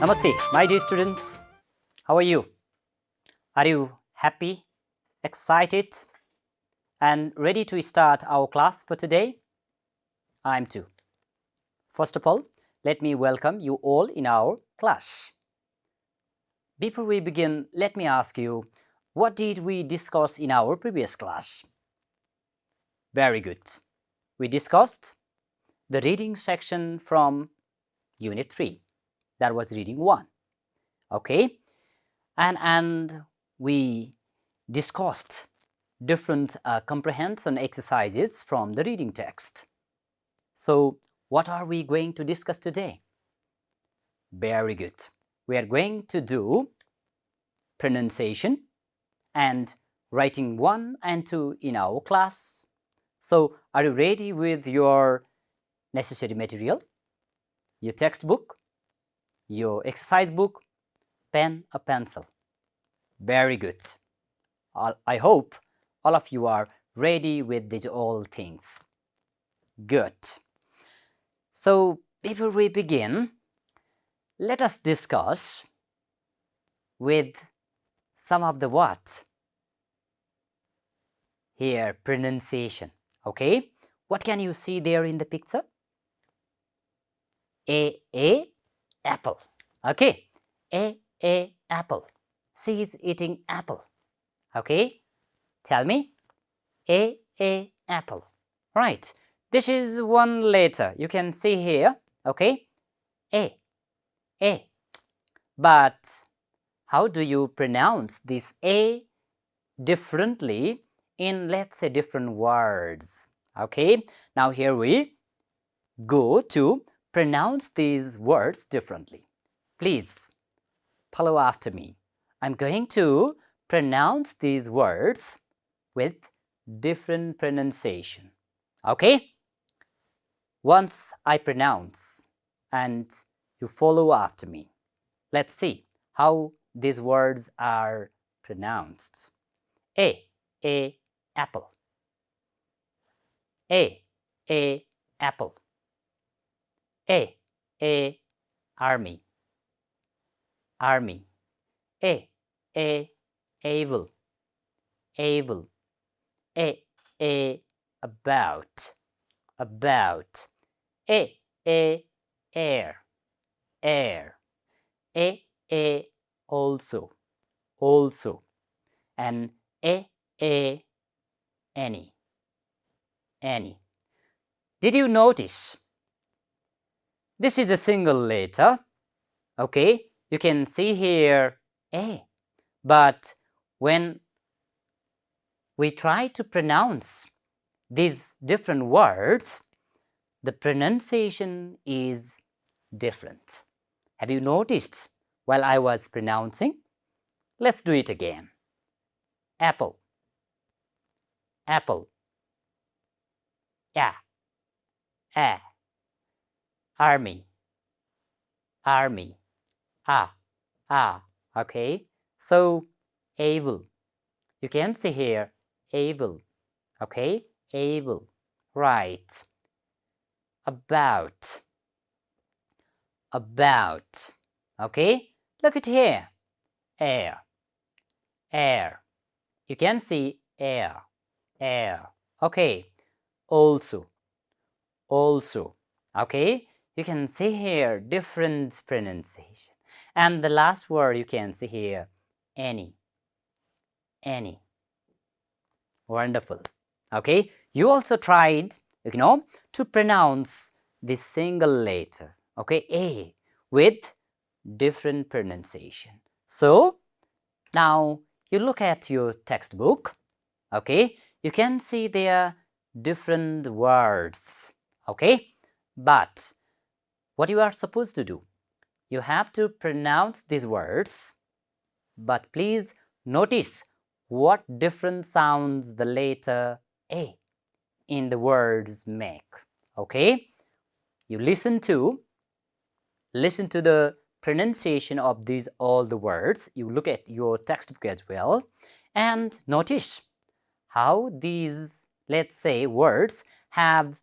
Namaste, my dear students. How are you? Are you happy, excited, and ready to start our class for today? I'm too. First of all, let me welcome you all in our class. Before we begin, let me ask you, what did we discuss in our previous class? Very good. We discussed the reading section from Unit 3. That was reading 1. Okay? And we discussed different comprehension exercises from the reading text. So, what are we going to discuss today? Very good. We are going to do pronunciation and writing 1 and 2 in our class. So, are you ready with your necessary material? Your textbook, your exercise book, pen, a pencil. Very good. I hope all of you are ready with these all things. Good. So, before we begin, let us discuss with some of the what? Here, pronunciation. Okay? What can you see there in the picture? A apple. Okay? A apple. She is eating apple. Okay? Tell me. A apple. Right. This is one letter. You can see here. Okay? A. But how do you pronounce this A differently in, let's say, different words? Okay? Now here we go to pronounce these words differently. Please follow after me. I'm going to pronounce these words with different pronunciation. Okay? Once I pronounce and you follow after me, let's see how these words are pronounced. A apple. A apple. A army. Army. A able. Able. A about. About. A air. Air. A also. Also. And a any. Any. Did you notice? This is a single letter. Okay, you can see here A. But when we try to pronounce these different words, the pronunciation is different. Have you noticed while I was pronouncing? Let's do it again. Apple. Apple. A. Army. Army. Okay, so able. You can see here able. Okay, able. Right. About. About. Okay, look at here. Air. Air. You can see air. Air. Okay, also. Also. Okay, you can see here different pronunciation. And the last word you can see here, any. Any. Wonderful. Okay, you also tried, to pronounce this single letter, okay, A, with different pronunciation. So, now you look at your textbook, okay, you can see there different words, okay, but what you are supposed to do, you have to pronounce these words, but please notice what different sounds the letter A in the words make. Okay, you listen to the pronunciation of these all the words. You look at your textbook as well and notice how these, let's say, words have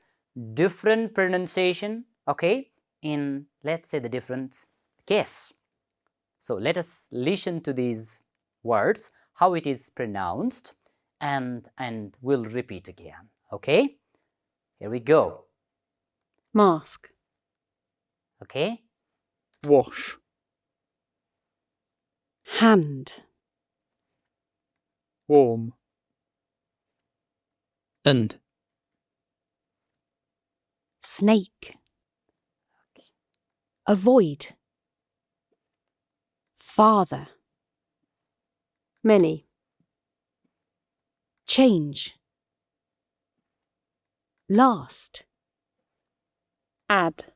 different pronunciation, okay, in, let's say, the different case. So let us listen to these words, how it is pronounced, and we'll repeat again. Okay? Here we go. Mask. Okay? Wash. Hand. Warm. And. Snake. Avoid. Father. Many. Change. Last. Add.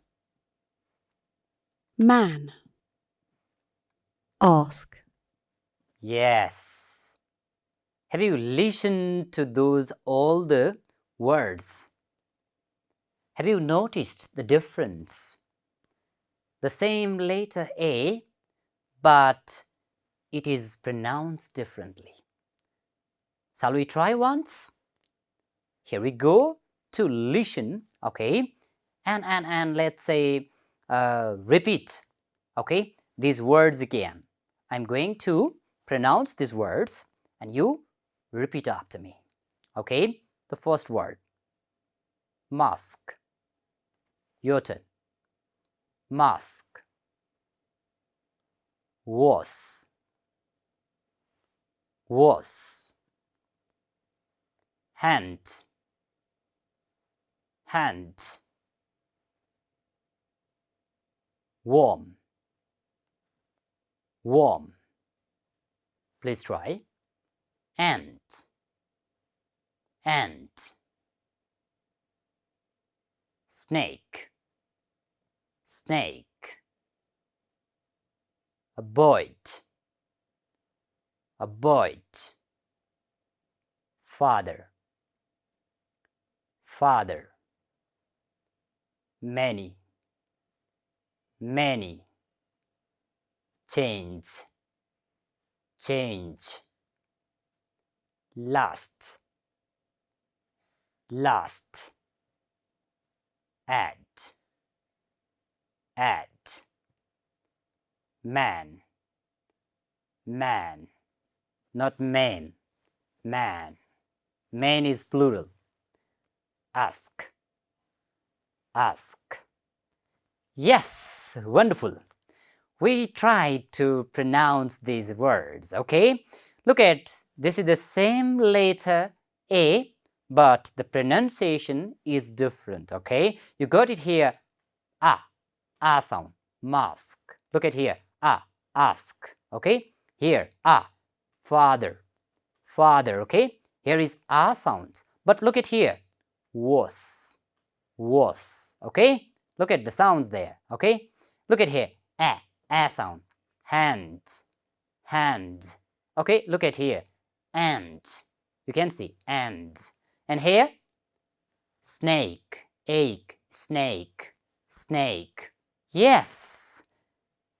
Man. Ask. Yes. Have you listened to those all the words? Have you noticed the difference? The same letter A, but it is pronounced differently. Shall we try once? Here we go to listen, okay? And let's say repeat, okay? These words again. I'm going to pronounce these words and you repeat after me, okay? The first word, mask. Your turn. Mask. Was. Was. Hand. Hand. Warm. Warm. Please try. Ant. Ant. Snake. Snake. Avoid. Avoid. Father. Father. Many. Many. Change. Change. Last. Last. Add. Add. Man. Man. Not man. Man. Man is plural. Ask. Ask. Yes, wonderful. We tried to pronounce these words, okay? Look at, this is the same letter A, but the pronunciation is different, okay? You got it here, A sound, mask. Look at here, ask, okay? Here, father, father, okay? Here is A sound, but look at here, was, okay? Look at the sounds there, okay? Look at here, A sound, hand, hand, okay? Look at here, and, you can see, and here, snake, egg, snake, snake. Yes,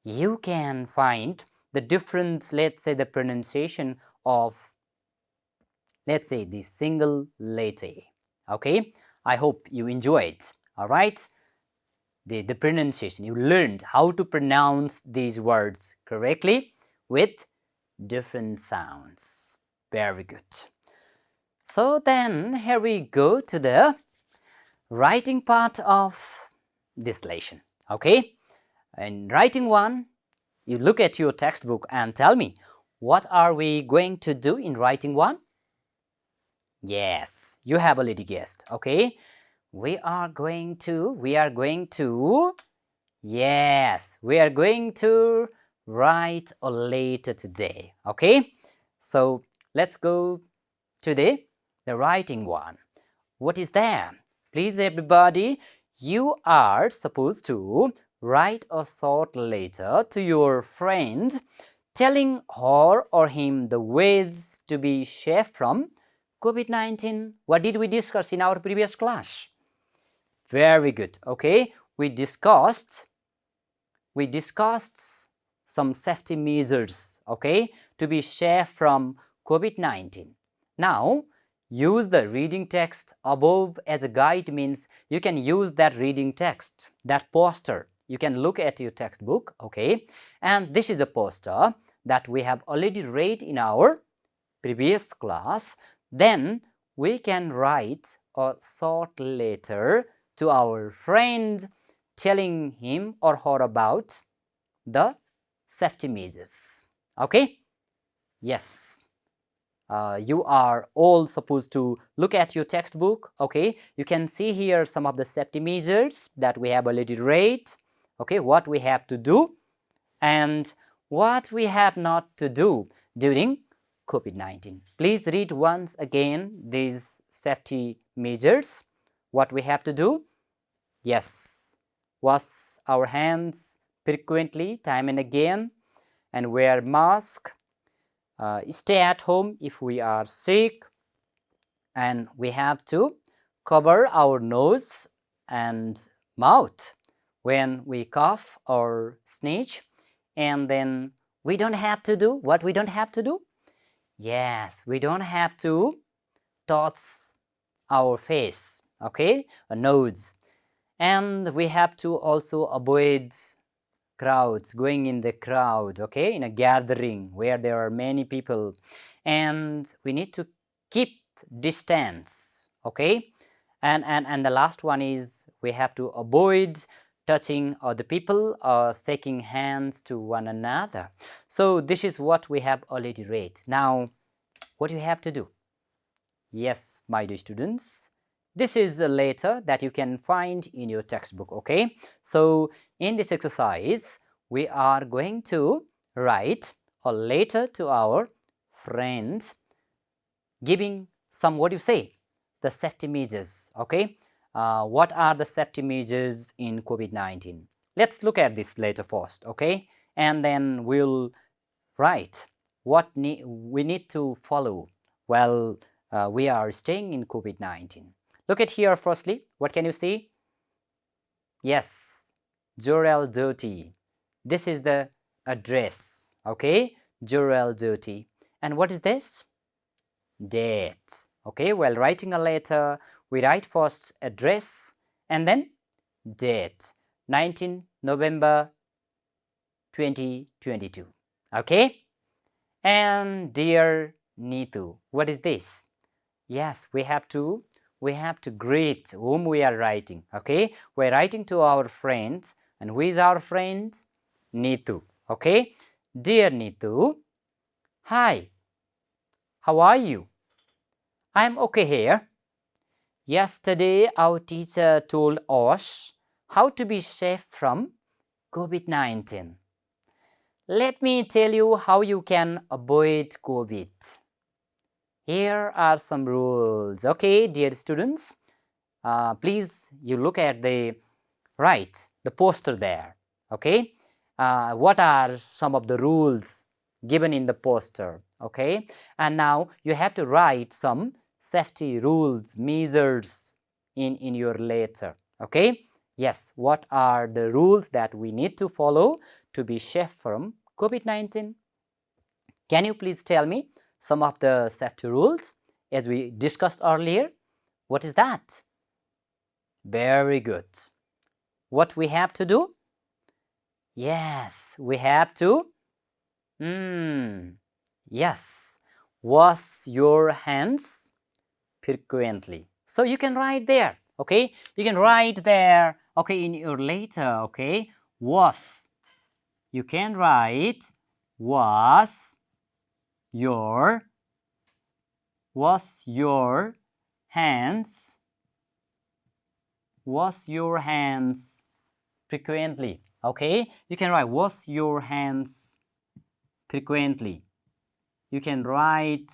you can find the different, let's say, the pronunciation of, let's say, the single letter, okay? I hope you enjoyed, all right? The pronunciation, you learned how to pronounce these words correctly with different sounds. Very good. So then, here we go to the writing part of this lesson, okay? In writing one, you look at your textbook and tell me, what are we going to do in writing one? Yes, you have already guessed, okay? We are going to write a letter today, okay? So let's go to the writing one. What is there? Please everybody, you are supposed to write a short letter to your friend telling her or him the ways to be safe from COVID-19. What did we discuss in our previous class? Very good, okay? We discussed some safety measures, okay, to be safe from COVID-19. Now, use the reading text above as a guide means you can use that reading text, that poster. you can look at your textbook, okay? And this is a poster that we have already read in our previous class. Then we can write a short letter to our friend telling him or her about the safety measures, okay? Yes. You are all supposed to look at your textbook, okay? You can see here some of the safety measures that we have already read, okay? What we have to do and what we have not to do during COVID-19. Please read once again these safety measures. What we have to do? Yes, wash our hands frequently, time and again, and wear mask. Stay at home if we are sick, and we have to cover our nose and mouth when we cough or sneeze. And then we don't have to do what we don't have to do. Yes, we don't have to touch our face, okay, a nose, and we have to also avoid crowds, going in the crowd, okay, in a gathering where there are many people, and we need to keep distance, okay. And the last one is we have to avoid touching other people or shaking hands to one another. So this is what we have already read. Now what do you have to do? Yes, my dear students, this is a letter that you can find in your textbook, okay? So in this exercise, we are going to write a letter to our friend giving some, what do you say, the safety measures, okay? What are the safety measures in COVID-19? Let's look at this letter first, okay? And then we'll write what we need to follow while we are staying in COVID-19. Look at here firstly. What can you see? Yes, Jorel Dirty. This is the address, okay? Jorel Dirty. And what is this? Date. Okay, while writing a letter, we write first address and then date. 19 November 2022. Okay? And dear Neetu, what is this? Yes, we have to greet whom we are writing, okay? We're writing to our friend, and who is our friend? Neetu, okay? Dear Neetu, hi, how are you? I'm okay here. Yesterday, our teacher told us how to be safe from COVID-19. Let me tell you how you can avoid COVID. Here are some rules, okay, dear students. Please, you look at the poster there, okay. What are some of the rules given in the poster, okay? And now you have to write some safety rules, measures in your letter, okay? Yes, what are the rules that we need to follow to be safe from COVID-19? Can you please tell me some of the safety rules as we discussed earlier? What is that? Very good. What we have to do? Yes, we have to yes, wash your hands frequently. So you can write there, okay? You can write there, okay, in your letter, okay? Wash. You can write wash your hands. Wash your hands frequently, okay? You can write wash your hands frequently. You can write,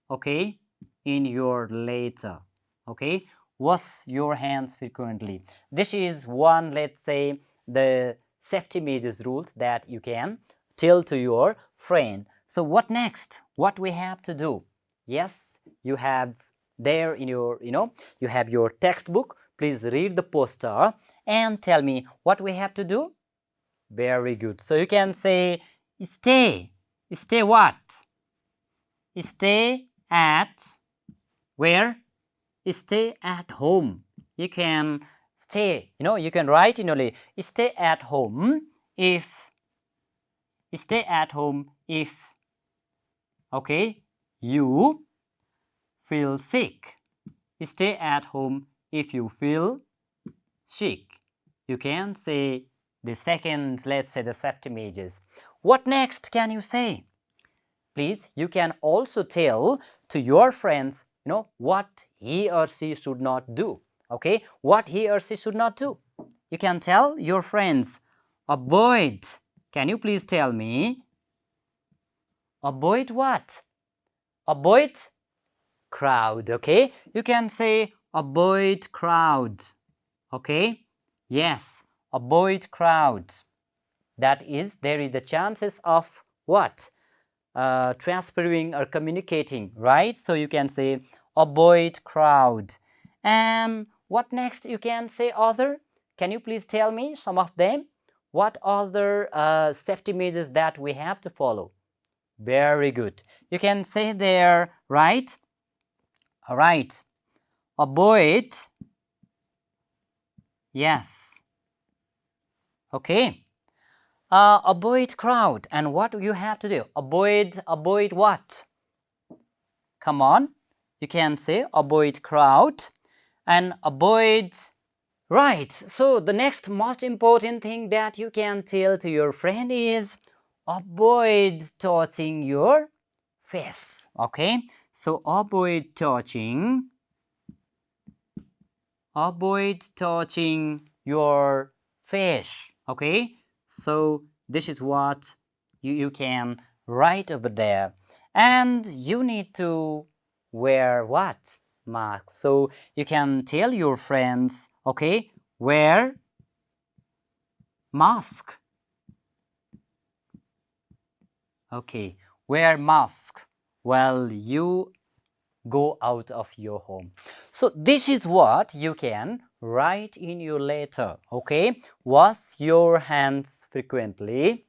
okay, in your letter, okay? Wash your hands frequently. This is one, let's say, the safety measures rules that you can tell to your friend. So what next? What we have to do? Yes, you have there in your, you have your textbook. Please read the poster and tell me what we have to do. Very good. So you can say stay. Stay what? Stay at where? Stay at home. You can stay, you can write in only stay at home if, okay, you feel sick. Stay at home if you feel sick. You can say the second, let's say the septimages. What next can you say? Please, you can also tell to your friends, what he or she should not do. Okay, what he or she should not do. You can tell your friends, avoid. Can you please tell me? Avoid what? Avoid crowd. Okay, you can say avoid crowd. Okay, yes, avoid crowd. That is, there is the chances of what? Transferring or communicating, right? So you can say avoid crowd. And what next you can say other? Can you please tell me some of them? What other safety measures that we have to follow? Very good. You can say there, right? All right. Avoid. Yes. Okay. Avoid crowd. And what you have to do? Avoid what? Come on. You can say avoid crowd and avoid. Right. So the next most important thing that you can tell to your friend is avoid touching your face. Okay. So avoid touching your face. Okay. So this is what you can write over there. And you need to wear what? Mask. So you can tell your friends, okay, wear mask. Okay, wear mask while you go out of your home. So this is what you can write in your letter. Okay, wash your hands frequently.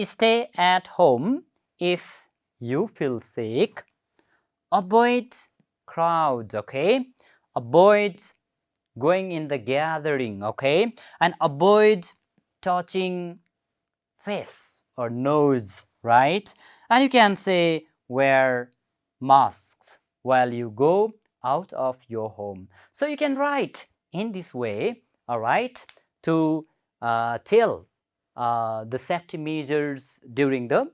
Stay at home if you feel sick. Avoid crowds. Okay, avoid going in the gathering. Okay, and avoid touching face or nose, right? And you can say wear masks while you go out of your home. So you can write in this way, all right, to tell the safety measures during the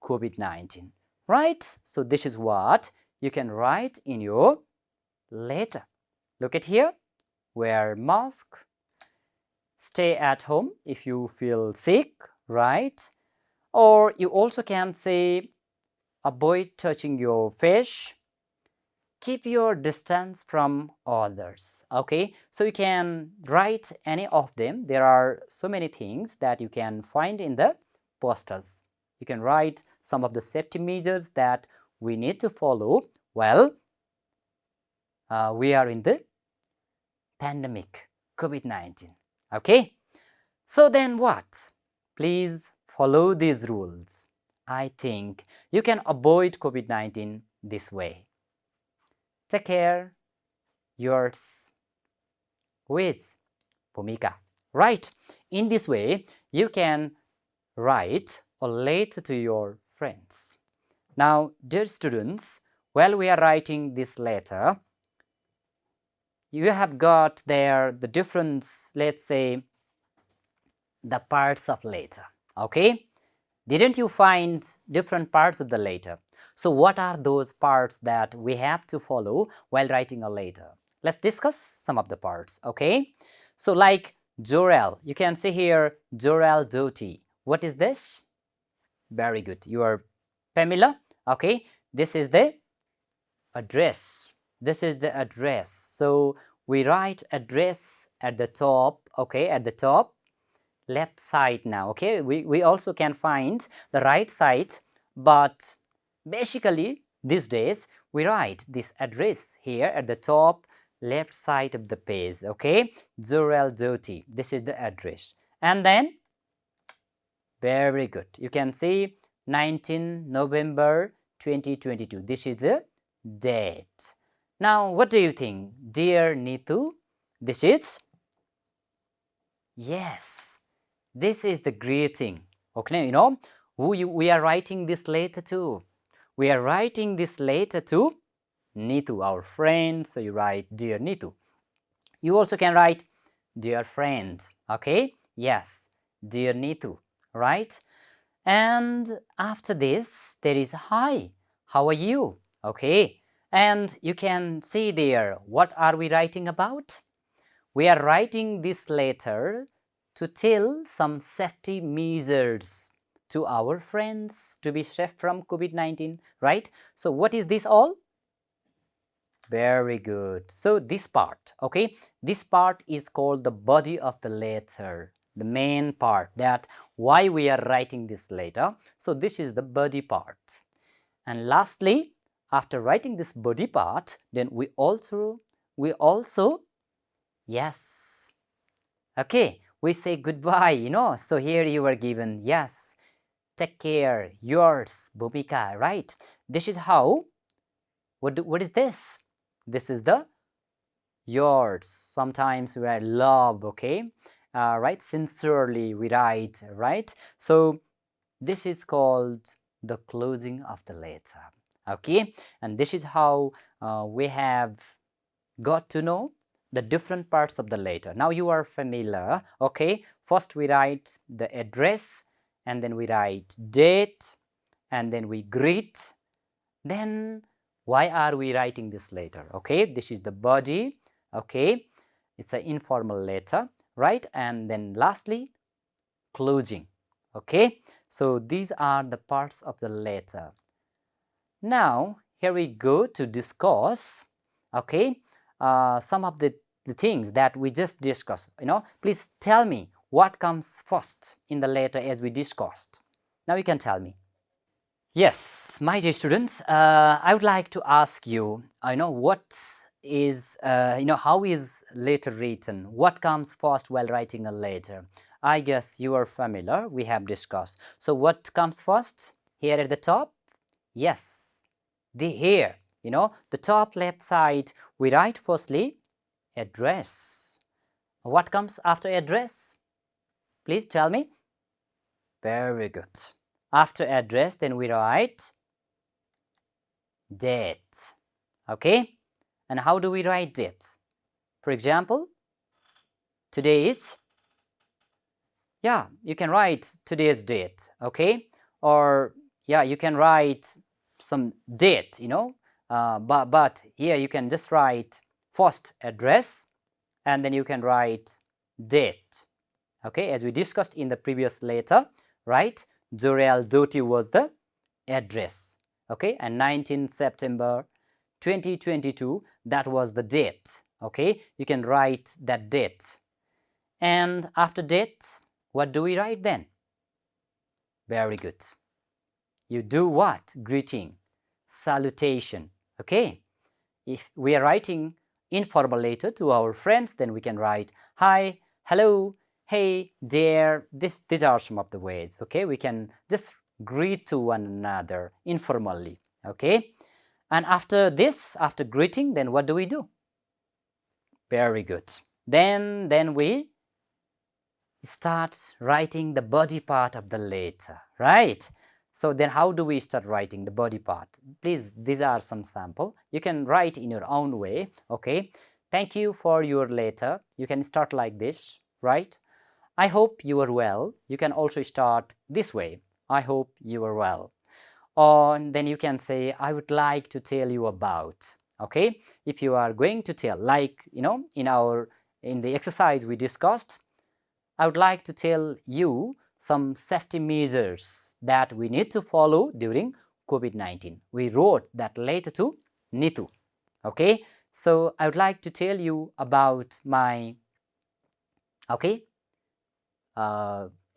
COVID-19, right? So this is what you can write in your letter. Look at here, wear mask, stay at home if you feel sick, right? Or you also can say avoid touching your face, keep your distance from others. Okay, so you can write any of them. There are so many things that you can find in the posters. You can write some of the safety measures that we need to follow. Well, we are in the pandemic, COVID-19. Okay, so then what? Please follow these rules. I think you can avoid COVID-19 this way. Take care. Yours with Bhumika. Right. In this way, you can write a letter to your friends. Now, dear students, while we are writing this letter, you have got there the difference, let's say, the parts of letter. Okay? Didn't you find different parts of the letter? So what are those parts that we have to follow while writing a letter? Let's discuss some of the parts, okay? So like Jorel, you can see here Jorel Doti. What is this? Very good. You are familiar, okay? This is the address. This is the address. So we write address at the top, okay, at the top left side now. Okay, we also can find the right side, but basically these days we write this address here at the top left side of the page. Okay, Jorel Doti, this is the address. And then very good, you can see 19 November 2022. This is the date. Now what do you think, dear Nitu? This is Yes, this is the greeting. Okay, we are writing this letter to. We are writing this letter to Nitu, our friend. So you write, dear Nitu. You also can write, dear friend. Okay, yes, dear Nitu, right? And after this, there is hi, how are you? Okay, and you can see there, what are we writing about? We are writing this letter to tell some safety measures to our friends to be safe from COVID-19, right? So what is this all? Very good. So this part, okay, this part is called the body of the letter, the main part, that why we are writing this letter. So this is the body part. And lastly, after writing this body part, then we also, yes, okay, we say goodbye, So here you are given, yes, take care, yours, Bhumika, right? This is how, what is this? This is the yours. Sometimes we write love, okay? Right? Sincerely we write, right? So this is called the closing of the letter, okay? And this is how we have got to know the different parts of the letter. Now you are familiar, okay? First we write the address, and then we write date, and then we greet. Then why are we writing this letter? Okay, this is the body, okay? It's an informal letter, right? And then lastly, closing, okay? So these are the parts of the letter. Now, here we go to discuss, okay, some of the things that we just discussed. Please tell me what comes first in the letter as we discussed. Now you can tell me. Yes, my dear students, I would like to ask you, what is, how is letter written? What comes first while writing a letter? I guess you are familiar, we have discussed. So what comes first? Here at the top? Yes, here, the top left side, we write firstly, address. What comes after address? Please tell me. Very good. After address, then we write date, okay? And how do we write date? For example, today is, yeah, you can write today's date, okay? Or yeah, you can write some date, but here you can just write first address, and then you can write date, okay? As we discussed in the previous letter, right? Jorel Doti was the address, okay? And 19 September 2022, that was the date, okay? You can write that date. And after date, what do we write then? Very good. You do what? Greeting, salutation, okay? If we are writing informal letter to our friends, then we can write hi, hello, hey, dear. These are some of the ways, okay? We can just greet to one another informally, okay? And after this, after greeting, then what do we do? Very good. Then we start writing the body part of the letter, right? So then how do we start writing the body part? Please, these are some sample. You can write in your own way, okay? Thank you for your letter. You can start like this, right? I hope you are well. You can also start this way. I hope you are well. And then you can say, I would like to tell you about, okay? If you are going to tell, like, in the exercise we discussed, I would like to tell you some safety measures that we need to follow during COVID-19. We wrote that letter to Nitu, okay? So I would like to tell you about my, okay,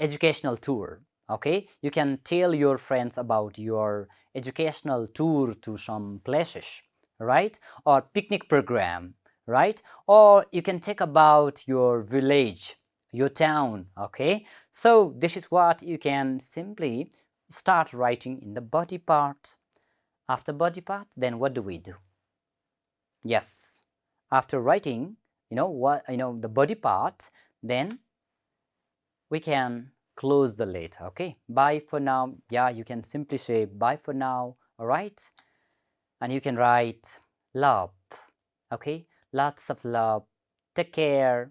educational tour, okay? You can tell your friends about your educational tour to some places, right? Or picnic program, right? Or you can talk about your village, your town, okay? So this is what you can simply start writing in the body part. After body part, then what do we do? Yes, after writing, the body part, then we can close the letter. Okay, bye for now. Yeah, you can simply say bye for now. All right, and you can write love. Okay, lots of love. Take care.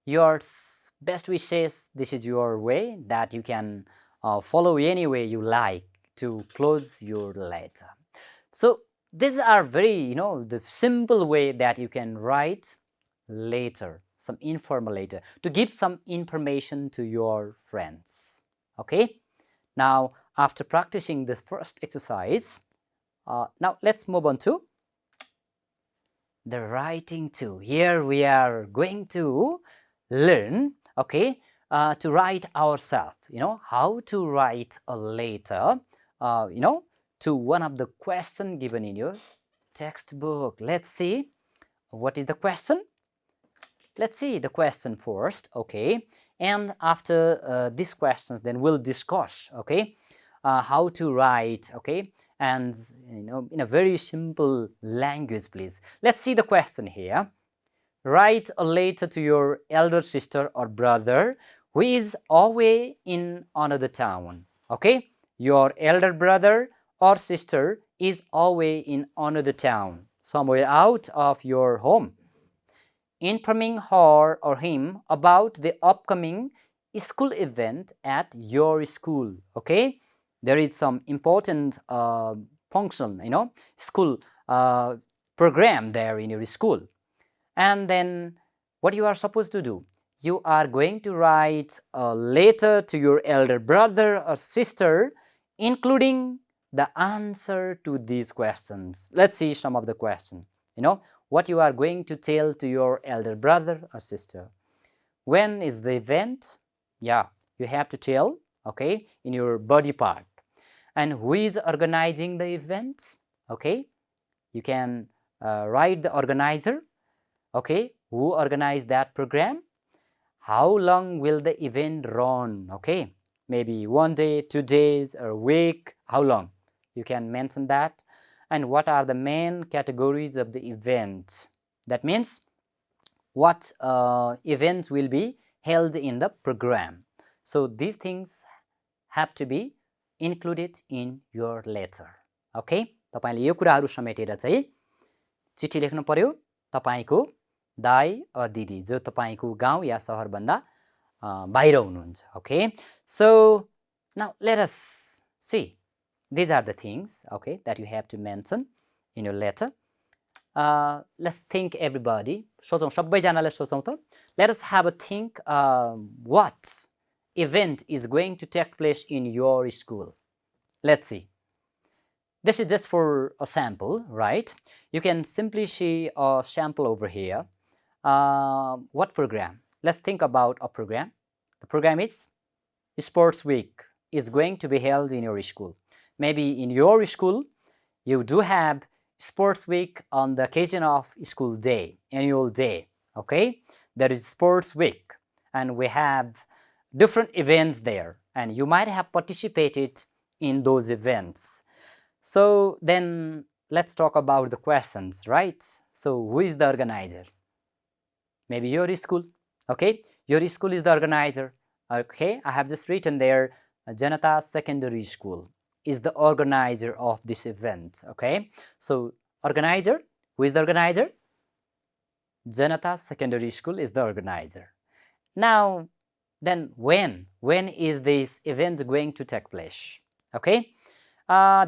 Yours best wishes. This is your way that you can follow any way you like to close your letter. So these are very, the simple way that you can write letter, some informal letter, to give some information to your friends. Okay, now after practicing the first exercise, now let's move on to the writing too. Here we are going to learn, okay, to write ourselves, how to write a letter, to one of the question given in your textbook. Let's see what is the question. Let's see the question first, okay, and after these questions then we'll discuss, okay, how to write, okay, and in a very simple language, please. Let's see the question here. Write a letter to your elder sister or brother who is away in another town. Okay, your elder brother or sister is away in another town, somewhere out of your home, informing her or him about the upcoming school event at your school. Okay, there is some important function, school program there in your school. And then what you are supposed to do, you are going to write a letter to your elder brother or sister, including the answer to these questions. Let's see some of the questions. What you are going to tell to your elder brother or sister. When is the event? Yeah, you have to tell, okay, in your body part. And who is organizing the event? Okay, you can write the organizer. Okay, who organized that program? How long will the event run? Okay, maybe 1 day, 2 days, or a week. How long? You can mention that. And what are the main categories of the event? That means what events will be held in the program. So these things have to be included in your letter. Okay, तपाईले यो कुराहरू समेटेर चाहिँ चिठी लेख्नु पर्यो तपाईको दाइ वा दिदी जो तपाईको गाउँ या शहर भन्दा बाहिर हुनुहुन्छ. Okay, so now let us see. These are the things, okay, that you have to mention in your letter. Let's think everybody. सोचौं सबैजनाले सोचौं त. Let us have a think what event is going to take place in your school. Let's see. This is just for a sample, right? You can simply see a sample over here. What program? Let's think about a program. The program is Sports Week is going to be held in your school. Maybe in your school, you do have Sports Week on the occasion of school day, annual day, okay? There is Sports Week, and we have different events there, and you might have participated in those events. So then let's talk about the questions, right? So who is the organizer? Maybe your school, okay? Your school is the organizer, okay? I have just written there, Janata Secondary School is the organizer of this event, okay? So organizer, who is the organizer? Janata Secondary School is the organizer. Now, then when is this event going to take place? Okay,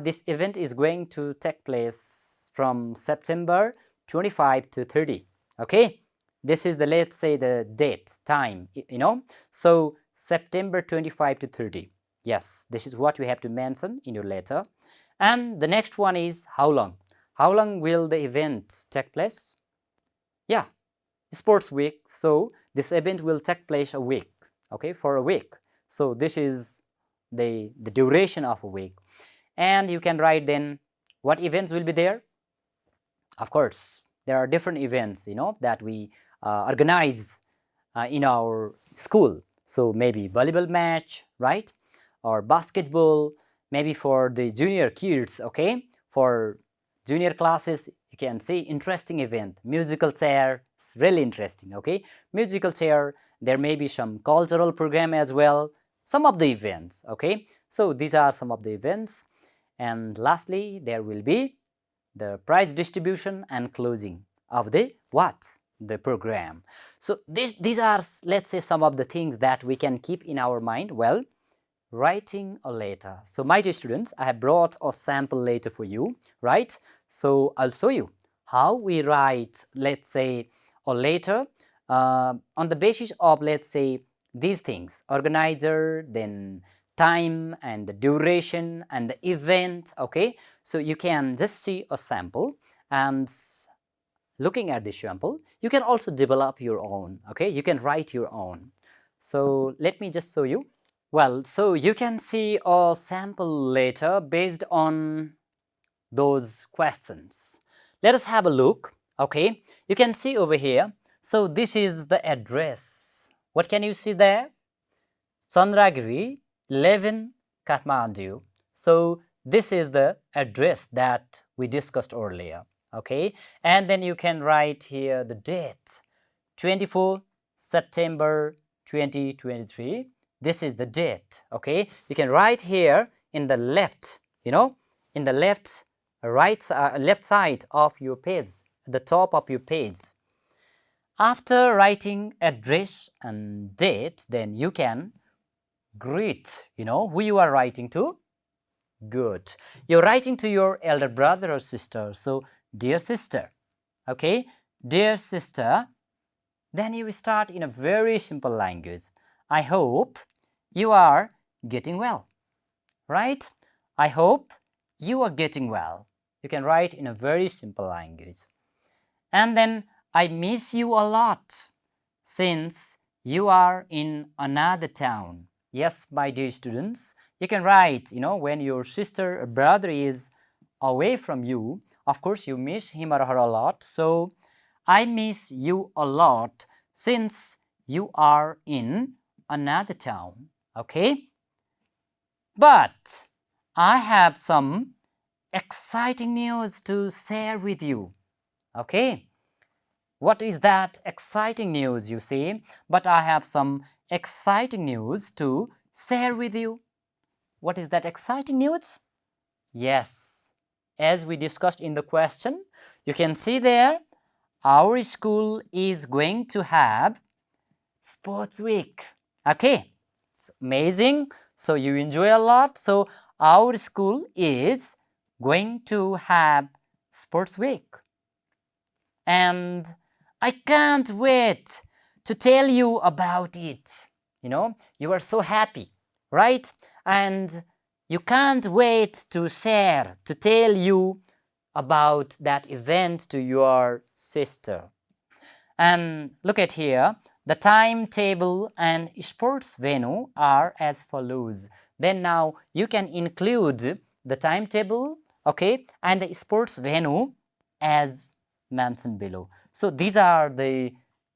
this event is going to take place from September 25 to 30. Okay, this is the, let's say, the date, time, so September 25 to 30. Yes, this is what you have to mention in your letter. And the next one is how long? How long will the event take place? Yeah, Sports Week. So this event will take place a week, okay, for a week. So this is the duration of a week. And you can write then what events will be there. Of course, there are different events, that we organize in our school. So maybe volleyball match, right? Or basketball, maybe for the junior kids, okay? For junior classes, you can see interesting event, musical chair, it's really interesting, okay? Musical chair, there may be some cultural program as well, some of the events, okay? So these are some of the events. And lastly, there will be the prize distribution and closing of the what? The program. So these are, let's say, some of the things that we can keep in our mind. Well, writing a letter. So my dear students, I have brought a sample letter for you, right? So I'll show you how we write, let's say, a letter on the basis of, let's say, these things: organizer, then time and the duration and the event, okay? So you can just see a sample, and looking at this sample, you can also develop your own, okay? You can write your own. So let me just show you. Well, so you can see a sample letter based on those questions. Let us have a look, okay? You can see over here. So this is the address. What can you see there? Chandragiri, 11, Kathmandu. So this is the address that we discussed earlier, okay? And then you can write here the date, 24 September 2023. This is the date, okay? You can write here in the left, you know, in the left side of your page, the top of your page. After writing address and date, then you can greet, you know, who you are writing to. Good. You're writing to your elder brother or sister. So, dear sister, okay? Dear sister, then you start in a very simple language. I hope you are getting well, right? I hope you are getting well. You can write in a very simple language. And then, I miss you a lot since you are in another town. Yes, my dear students, you can write, you know, when your sister or brother is away from you, of course you miss him or her a lot. So, I miss you a lot since you are in another town, okay? But I have some exciting news to share with you, okay? What is that exciting news, you see? But I have some exciting news to share with you. What is that exciting news? Yes, as we discussed in the question, you can see there, our school is going to have sports week. Okay, it's amazing. So you enjoy a lot. So our school is going to have sports week. And I can't wait to tell you about it. You know, you are so happy, right? And you can't wait to share, to tell you about that event to your sister. And look at here, the timetable and sports venue are as follows. Then now you can include the timetable, okay, and the sports venue as mentioned below. So these are the,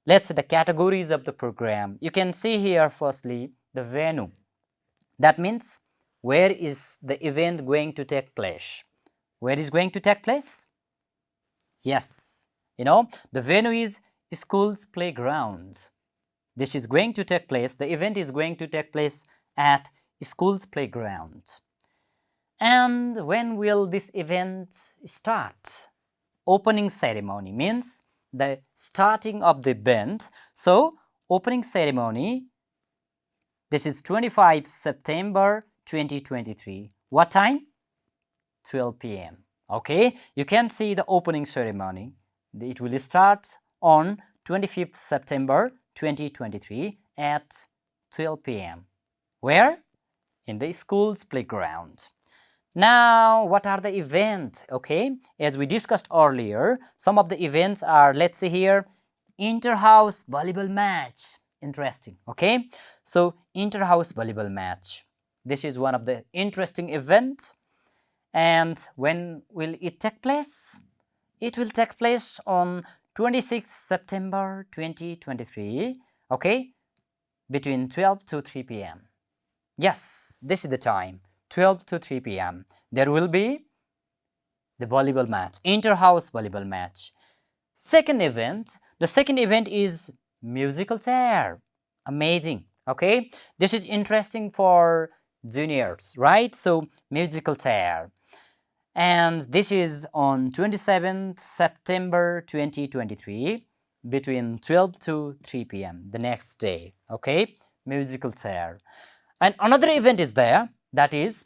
let's say, the categories of the program. You can see here firstly the venue. That means where is the event going to take place? Where is going to take place? Yes, you know, the venue is school's playground. This is going to take place, the event is going to take place at school's playground. And when will this event start? Opening ceremony means the starting of the event. So, opening ceremony, this is 25 September 2023. What time? 12 p.m. Okay, you can see the opening ceremony. It will start on 25th September 2023 at 12 p.m. Where? In the school's playground. Now, what are the events? Okay, as we discussed earlier, some of the events are, let's see here, inter-house volleyball match. Interesting, okay? So, inter-house volleyball match. This is one of the interesting events. And when will it take place? It will take place on 26 September 2023, okay, between 12 to 3 p.m. Yes, this is the time, 12 to 3 p.m. There will be the volleyball match, inter-house volleyball match. Second event, the second event is musical chair. Amazing, okay? This is interesting for juniors, right? So musical chair. And this is on 27th September 2023 between 12 to 3 p.m. the next day, okay? Musical chair. And another event is there, that is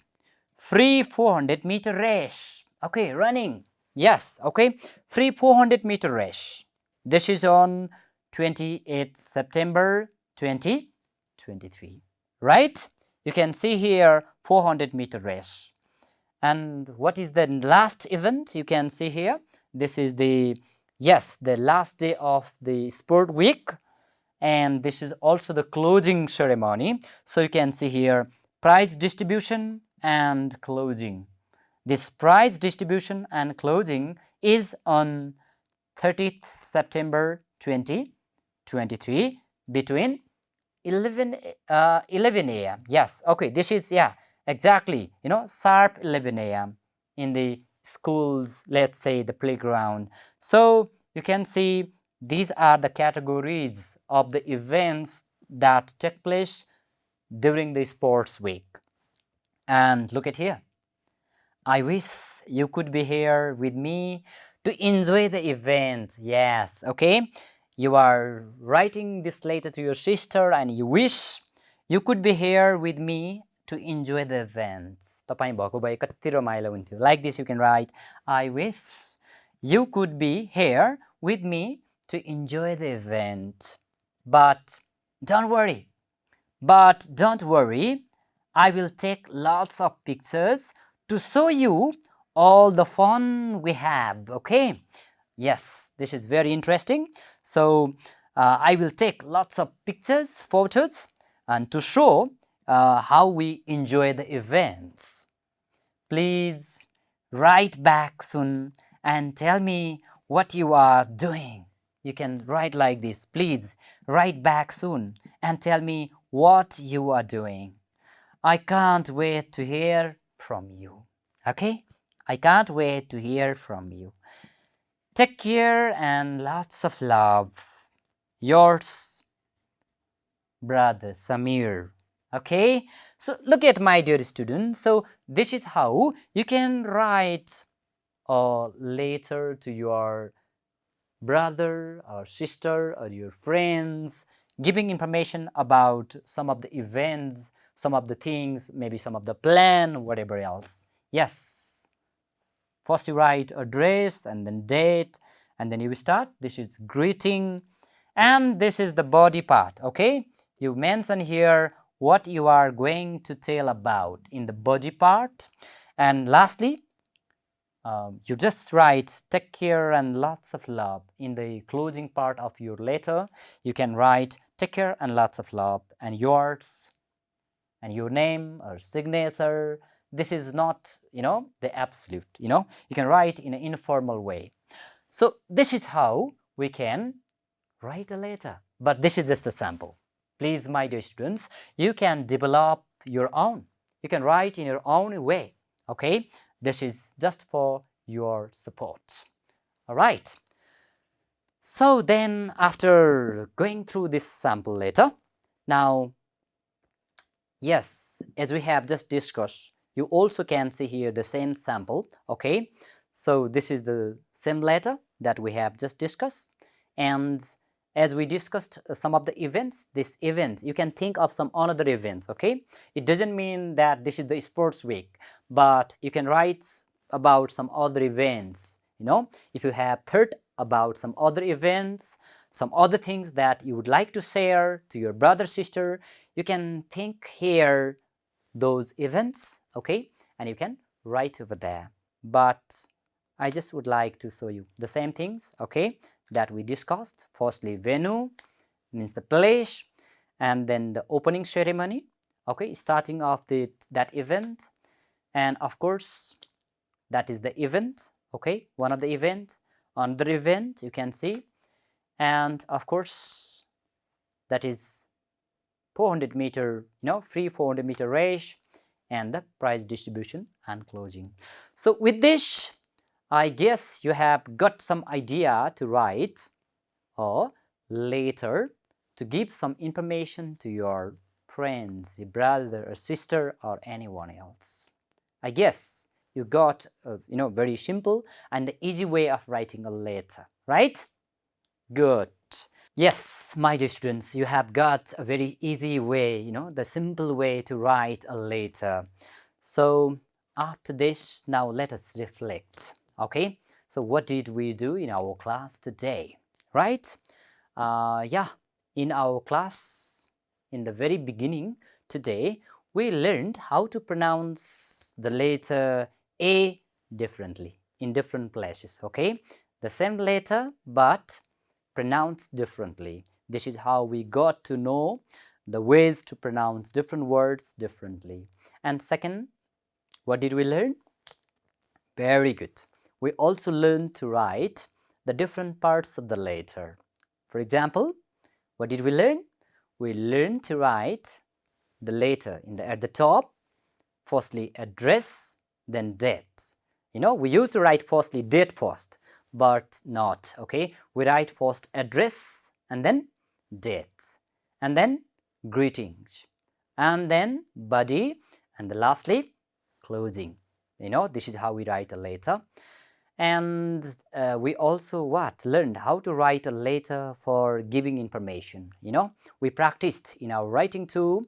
free 400-meter race. Okay, running. Yes, okay. Free 400-meter race. This is on 28th September 2023, right? You can see here 400-meter race. And what is the last event? You can see here. This is the last day of the sport week. And this is also the closing ceremony. So you can see here prize distribution and closing. This prize distribution and closing is on 30th September 2023 between 11 a.m. Yes, okay, this is, exactly, sharp 11 a.m. in the schools, let's say the playground. So you can see these are the categories of the events that take place during the sports week. And look at here. I wish you could be here with me to enjoy the event. Yes, okay? You are writing this letter to your sister and you wish you could be here with me to enjoy the event. तपाईं भएको भए कति रमाइलो हुन्थ्यो. Like this you can write, I wish you could be here with me to enjoy the event. But don't worry, I will take lots of pictures to show you all the fun we have, okay? Yes, this is very interesting. So I will take lots of pictures, photos, and to show how we enjoy the events. Please write back soon and tell me what you are doing. You can write like this. Please write back soon and tell me what you are doing. I can't wait to hear from you. Okay? I can't wait to hear from you. Take care and lots of love. Yours, brother Samir. Okay? So look at my dear students. So this is how you can write a letter to your brother or sister or your friends, giving information about some of the events, some of the things, maybe some of the plan, whatever else. Yes. First you write address and then date and then you start. This is greeting and this is the body part, okay? You mention here what you are going to tell about in the body part. And lastly, you just write take care and lots of love. In the closing part of your letter, you can write take care and lots of love and yours and your name or signature. This is not, the absolute, you can write in an informal way. So this is how we can write a letter. But this is just a sample. Please, my dear students, you can develop your own. You can write in your own way, okay? This is just for your support. All right. So then after going through this sample letter, now, yes, as we have just discussed, you also can see here the same sample, okay? So this is the same letter that we have just discussed. And as we discussed some of the events, this event, you can think of some other events, okay? It doesn't mean that this is the sports week, but you can write about some other events, if you have thought about some other events, some other things that you would like to share to your brother, sister, you can think here those events, okay? And you can write over there. But I just would like to show you the same things, okay, that we discussed. Firstly, venue means the place, and then the opening ceremony, okay, starting off that event, and of course, that is the event, okay, one of the event, another event you can see, and of course, that is 400-meter, free 400-meter race, and the prize distribution and closing. So with this, I guess you have got some idea to write a letter to give some information to your friends, your brother or sister or anyone else. I guess you got a very simple and easy way of writing a letter, right? Good. Yes, my dear students, you have got a very easy way, the simple way to write a letter. So after this, now let us reflect. Okay, so what did we do in our class today, right? Yeah, in our class, in the very beginning today, we learned how to pronounce the letter A differently in different places. Okay, the same letter but pronounced differently. This is how we got to know the ways to pronounce different words differently. And second, what did we learn? Very good. We also learned to write the different parts of the letter. For example, what did we learn? We learned to write the letter at the top, firstly address, then date. We used to write firstly date first, but not, okay? We write first address and then date, and then greetings, and then body, and then lastly closing. This is how we write a letter. And we also learned how to write a letter for giving information. We practiced in our writing tool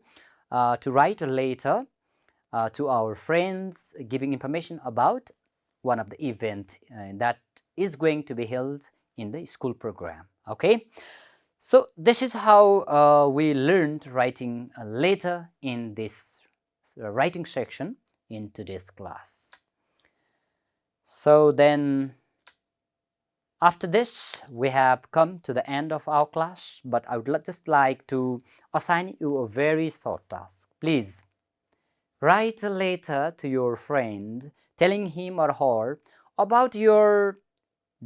to write a letter to our friends, giving information about one of the event that is going to be held in the school program. Okay, so this is how we learned writing a letter in this writing section in today's class. So then after this, we have come to the end of our class, but I would just like to assign you a very short task. Please write a letter to your friend telling him or her about your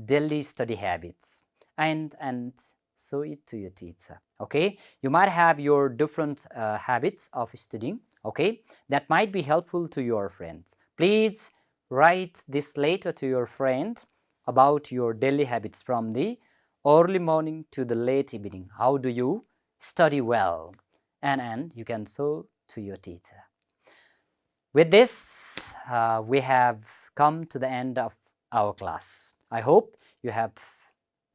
daily study habits and show it to your teacher. Okay, you might have your different habits of studying. Okay, that might be helpful to your friends. Please write this letter to your friend about your daily habits from the early morning to the late evening. How do you study well? And you can show to your teacher. With this, we have come to the end of our class. I hope you have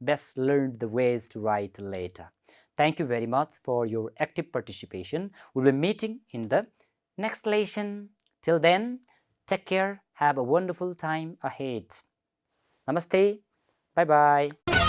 best learned the ways to write a letter. Thank you very much for your active participation. We'll be meeting in the next lesson. Till then, take care. Have a wonderful time ahead. Namaste. Bye-bye.